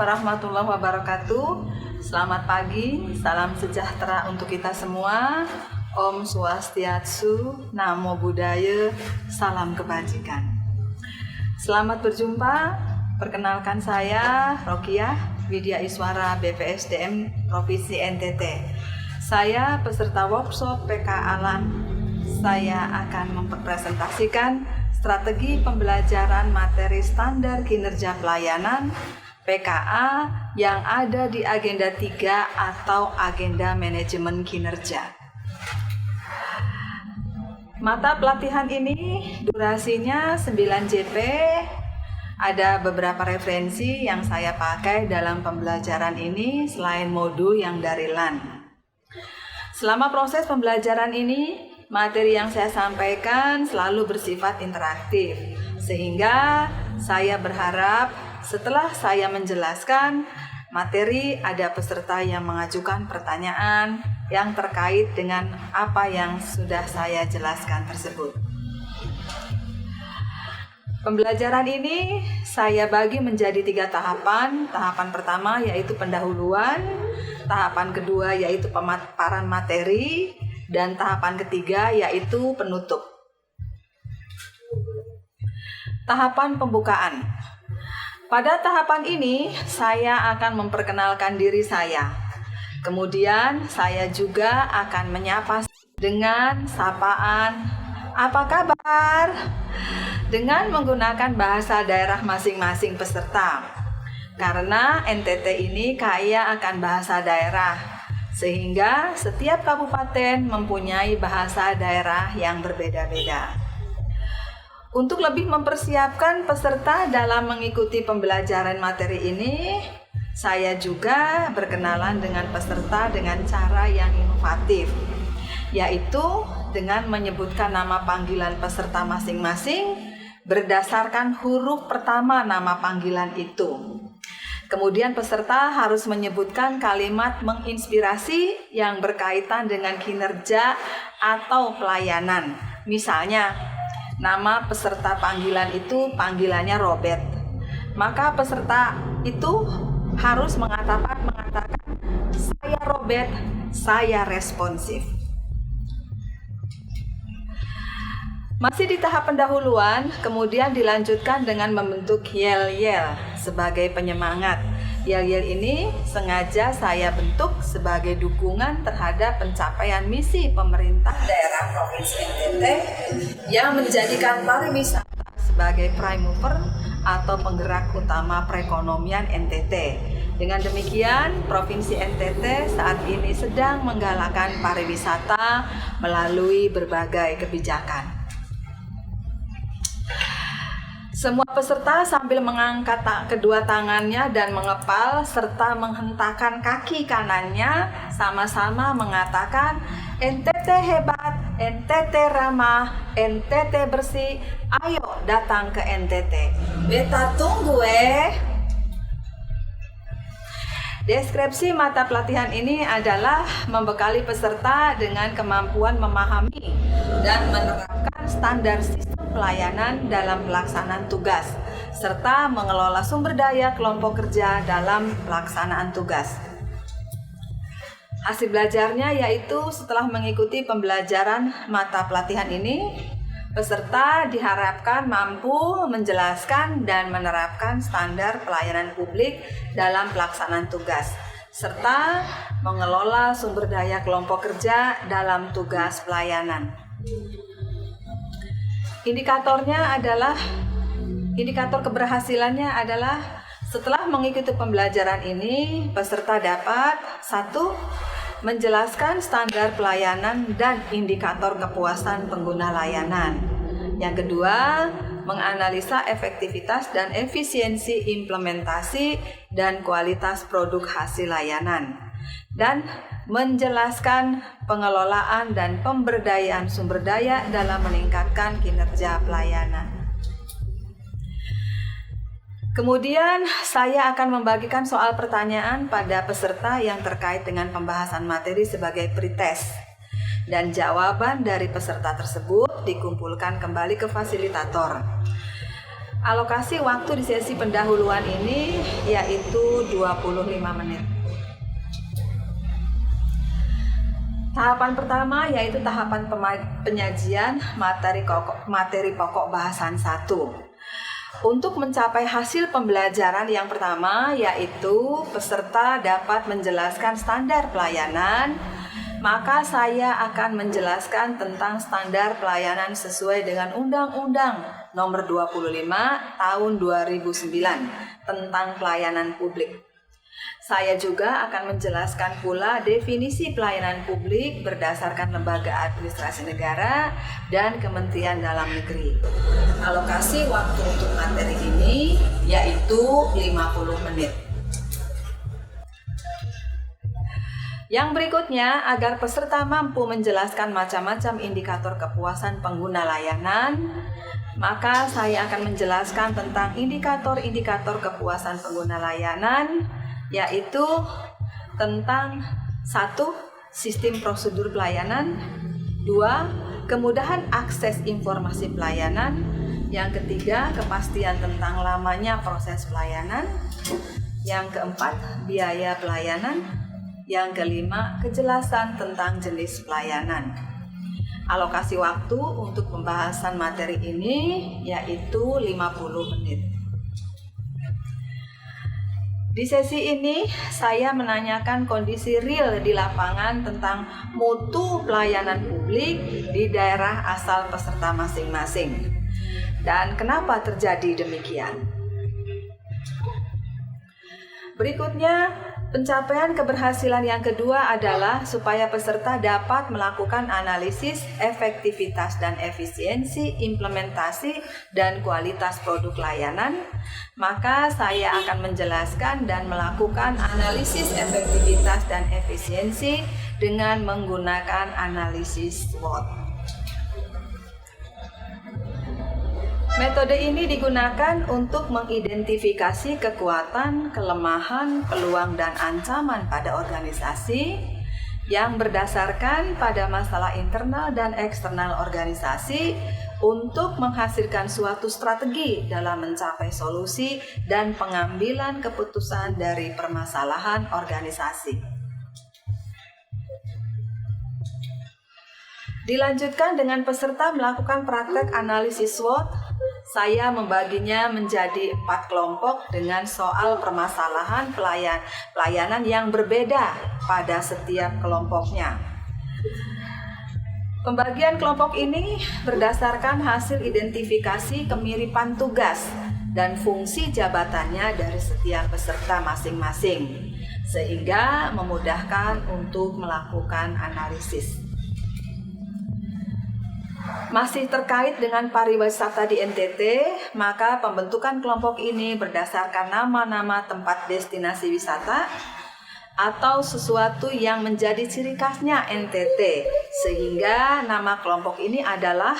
warahmatullahi wabarakatuh. Selamat pagi, salam sejahtera untuk kita semua. Om Swastiastu, Namo Buddhaya, salam kebajikan. Selamat berjumpa, perkenalkan saya Rokiah Widya Iswara BPSDM Provinsi NTT. Saya peserta workshop PK Alam. Saya akan mempresentasikan strategi pembelajaran materi standar kinerja pelayanan PKA yang ada di agenda 3 atau agenda manajemen kinerja. Mata pelatihan ini durasinya 9 JP. Ada beberapa referensi yang saya pakai dalam pembelajaran ini selain modul yang dari LAN. Selama proses pembelajaran ini, materi yang saya sampaikan selalu bersifat interaktif, sehingga saya berharap setelah saya menjelaskan materi, ada peserta yang mengajukan pertanyaan yang terkait dengan apa yang sudah saya jelaskan tersebut. Pembelajaran ini saya bagi menjadi 3 tahapan. Tahapan pertama yaitu pendahuluan, tahapan kedua yaitu pemaparan materi, dan tahapan ketiga yaitu penutup. Tahapan pembukaan. Pada tahapan ini saya akan memperkenalkan diri saya. Kemudian saya juga akan menyapa dengan sapaan "Apa kabar?" dengan menggunakan bahasa daerah masing-masing peserta. Karena NTT ini kaya akan bahasa daerah, sehingga setiap kabupaten mempunyai bahasa daerah yang berbeda-beda. Untuk lebih mempersiapkan peserta dalam mengikuti pembelajaran materi ini, saya juga berkenalan dengan peserta dengan cara yang inovatif, yaitu dengan menyebutkan nama panggilan peserta masing-masing berdasarkan huruf pertama nama panggilan itu. Kemudian peserta harus menyebutkan kalimat menginspirasi yang berkaitan dengan kinerja atau pelayanan. Misalnya, nama peserta panggilan itu panggilannya Robert. Maka peserta itu harus mengatakan "Saya Robert, saya responsif." Masih di tahap pendahuluan, kemudian dilanjutkan dengan membentuk yel-yel sebagai penyemangat. Yel-yel ini sengaja saya bentuk sebagai dukungan terhadap pencapaian misi pemerintah daerah Provinsi NTT yang menjadikan pariwisata sebagai prime mover atau penggerak utama perekonomian NTT. Dengan demikian, Provinsi NTT saat ini sedang menggalakkan pariwisata melalui berbagai kebijakan. Semua peserta sambil mengangkat kedua tangannya dan mengepal serta menghentakkan kaki kanannya sama-sama mengatakan "NTT hebat, NTT ramah, NTT bersih, ayo datang ke NTT. Beta tunggu Deskripsi mata pelatihan ini adalah membekali peserta dengan kemampuan memahami dan menerapkan standar sistem pelayanan dalam pelaksanaan tugas, serta mengelola sumber daya kelompok kerja dalam pelaksanaan tugas. Hasil belajarnya yaitu setelah mengikuti pembelajaran mata pelatihan ini, peserta diharapkan mampu menjelaskan dan menerapkan standar pelayanan publik dalam pelaksanaan tugas, serta mengelola sumber daya kelompok kerja dalam tugas pelayanan. Indikator keberhasilannya adalah setelah mengikuti pembelajaran ini, peserta dapat 1. Menjelaskan standar pelayanan dan indikator kepuasan pengguna layanan. Yang kedua, menganalisa efektivitas dan efisiensi implementasi dan kualitas produk hasil layanan. Dan menjelaskan pengelolaan dan pemberdayaan sumber daya dalam meningkatkan kinerja pelayanan. Kemudian saya akan membagikan soal pertanyaan pada peserta yang terkait dengan pembahasan materi sebagai pretest. Dan jawaban dari peserta tersebut dikumpulkan kembali ke fasilitator. Alokasi waktu di sesi pendahuluan ini yaitu 25 menit. Tahapan pertama yaitu tahapan penyajian materi pokok bahasan 1. Untuk mencapai hasil pembelajaran yang pertama yaitu peserta dapat menjelaskan standar pelayanan, maka saya akan menjelaskan tentang standar pelayanan sesuai dengan Undang-Undang Nomor 25 Tahun 2009 tentang pelayanan publik. Saya juga akan menjelaskan pula definisi pelayanan publik berdasarkan Lembaga Administrasi Negara dan Kementerian Dalam Negeri. Alokasi waktu untuk materi ini yaitu 50 menit. Yang berikutnya, agar peserta mampu menjelaskan macam-macam indikator kepuasan pengguna layanan, maka saya akan menjelaskan tentang indikator-indikator kepuasan pengguna layanan, yaitu tentang 1. Sistem prosedur pelayanan, 2. Kemudahan akses informasi pelayanan, yang ketiga kepastian tentang lamanya proses pelayanan, yang keempat biaya pelayanan, yang kelima kejelasan tentang jenis pelayanan. Alokasi waktu untuk pembahasan materi ini yaitu 50 menit. Di sesi ini, saya menanyakan kondisi real di lapangan tentang mutu pelayanan publik di daerah asal peserta masing-masing. Dan kenapa terjadi demikian? Berikutnya, pencapaian keberhasilan yang kedua adalah supaya peserta dapat melakukan analisis efektivitas dan efisiensi implementasi dan kualitas produk layanan. Maka saya akan menjelaskan dan melakukan analisis efektivitas dan efisiensi dengan menggunakan analisis SWOT. Metode ini digunakan untuk mengidentifikasi kekuatan, kelemahan, peluang, dan ancaman pada organisasi yang berdasarkan pada masalah internal dan eksternal organisasi untuk menghasilkan suatu strategi dalam mencapai solusi dan pengambilan keputusan dari permasalahan organisasi. Dilanjutkan dengan peserta melakukan praktek analisis SWOT. Saya membaginya menjadi 4 kelompok dengan soal permasalahan pelayanan yang berbeda pada setiap kelompoknya. Pembagian kelompok ini berdasarkan hasil identifikasi kemiripan tugas dan fungsi jabatannya dari setiap peserta masing-masing, sehingga memudahkan untuk melakukan analisis. Masih terkait dengan pariwisata di NTT, maka pembentukan kelompok ini berdasarkan nama-nama tempat destinasi wisata atau sesuatu yang menjadi ciri khasnya NTT, sehingga nama kelompok ini adalah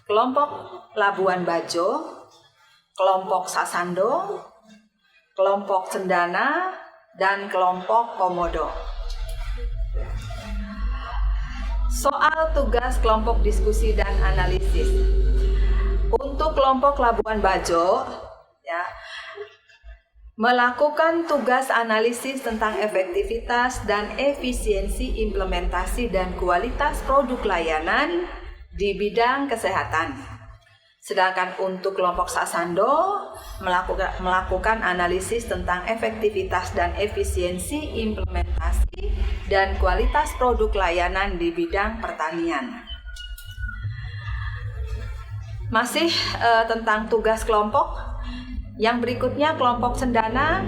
kelompok Labuan Bajo, kelompok Sasando, kelompok Cendana, dan kelompok Komodo. Soal tugas kelompok diskusi dan analisis. Untuk kelompok Labuan Bajo, melakukan tugas analisis tentang efektivitas dan efisiensi implementasi dan kualitas produk layanan di bidang kesehatan. Sedangkan untuk kelompok Sasando melakukan analisis tentang efektivitas dan efisiensi implementasi dan kualitas produk layanan di bidang pertanian. Masih tentang tugas kelompok, yang berikutnya kelompok Cendana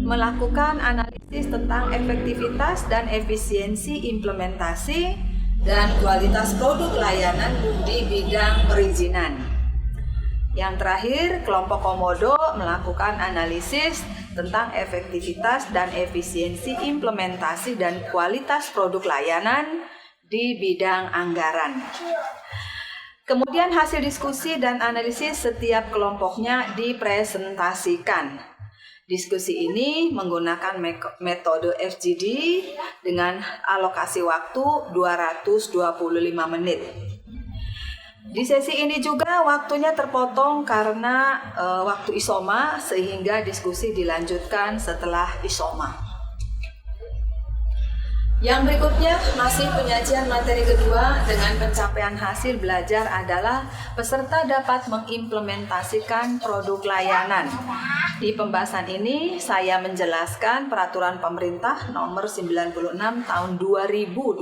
melakukan analisis tentang efektivitas dan efisiensi implementasi dan kualitas produk layanan di bidang perizinan. Yang terakhir, kelompok Komodo melakukan analisis tentang efektivitas dan efisiensi implementasi dan kualitas produk layanan di bidang anggaran. Kemudian hasil diskusi dan analisis setiap kelompoknya dipresentasikan. Diskusi ini menggunakan metode FGD dengan alokasi waktu 225 menit. Di sesi ini juga waktunya terpotong karena waktu isoma, sehingga diskusi dilanjutkan setelah isoma. Yang berikutnya masih penyajian materi kedua dengan pencapaian hasil belajar adalah peserta dapat mengimplementasikan produk layanan. Di pembahasan ini saya menjelaskan peraturan pemerintah nomor 96 tahun 2012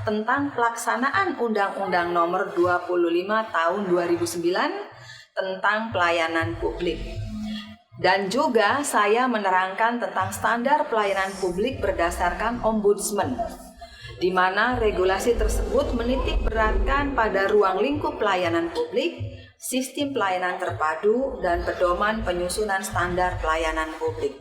tentang pelaksanaan Undang-Undang nomor 25 tahun 2009 tentang pelayanan publik. Dan juga saya menerangkan tentang standar pelayanan publik berdasarkan Ombudsman, di mana regulasi tersebut menitik beratkan pada ruang lingkup pelayanan publik, sistem pelayanan terpadu, dan pedoman penyusunan standar pelayanan publik.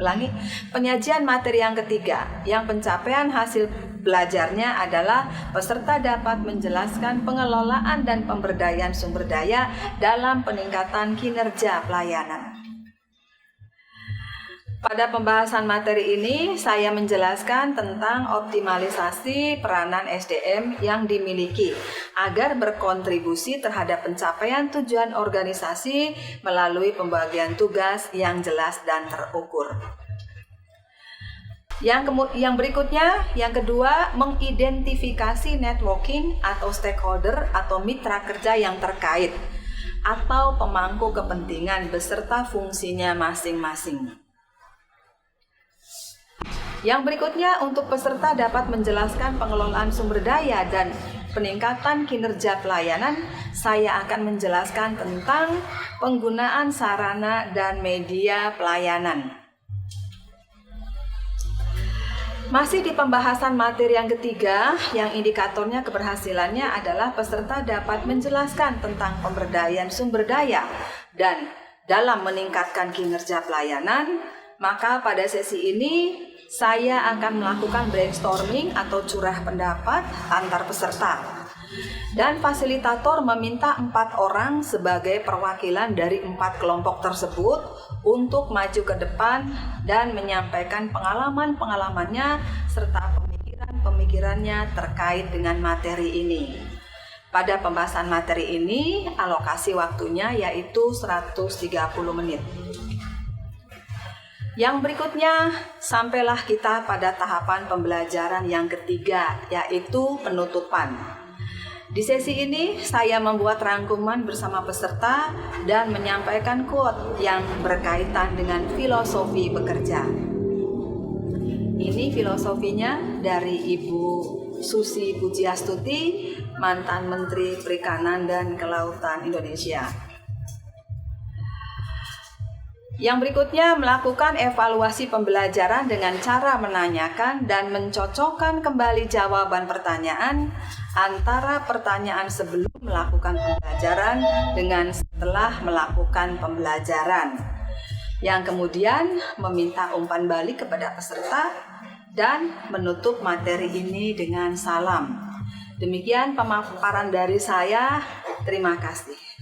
Ulangi, penyajian materi yang ketiga, yang pencapaian hasil belajarnya adalah peserta dapat menjelaskan pengelolaan dan pemberdayaan sumber daya dalam peningkatan kinerja pelayanan. Pada pembahasan materi ini, saya menjelaskan tentang optimalisasi peranan SDM yang dimiliki agar berkontribusi terhadap pencapaian tujuan organisasi melalui pembagian tugas yang jelas dan terukur. Yang berikutnya, yang kedua, mengidentifikasi networking atau stakeholder atau mitra kerja yang terkait atau pemangku kepentingan beserta fungsinya masing-masing. Yang berikutnya, untuk peserta dapat menjelaskan pengelolaan sumber daya dan peningkatan kinerja pelayanan, saya akan menjelaskan tentang penggunaan sarana dan media pelayanan. Masih di pembahasan materi yang ketiga, yang indikatornya keberhasilannya adalah peserta dapat menjelaskan tentang pemberdayaan sumber daya dan dalam meningkatkan kinerja pelayanan, maka pada sesi ini saya akan melakukan brainstorming atau curah pendapat antar peserta. Dan fasilitator meminta 4 orang sebagai perwakilan dari 4 kelompok tersebut untuk maju ke depan dan menyampaikan pengalaman-pengalamannya serta pemikiran-pemikirannya terkait dengan materi ini. Pada pembahasan materi ini, alokasi waktunya yaitu 130 menit. Yang berikutnya, sampailah kita pada tahapan pembelajaran yang ketiga, yaitu penutupan. Di sesi ini, saya membuat rangkuman bersama peserta dan menyampaikan quote yang berkaitan dengan filosofi bekerja. Ini filosofinya dari Ibu Susi Pujiastuti, mantan Menteri Perikanan dan Kelautan Indonesia. Yang berikutnya, melakukan evaluasi pembelajaran dengan cara menanyakan dan mencocokkan kembali jawaban pertanyaan antara pertanyaan sebelum melakukan pembelajaran dengan setelah melakukan pembelajaran. Yang kemudian meminta umpan balik kepada peserta dan menutup materi ini dengan salam. Demikian pemaparan dari saya. Terima kasih.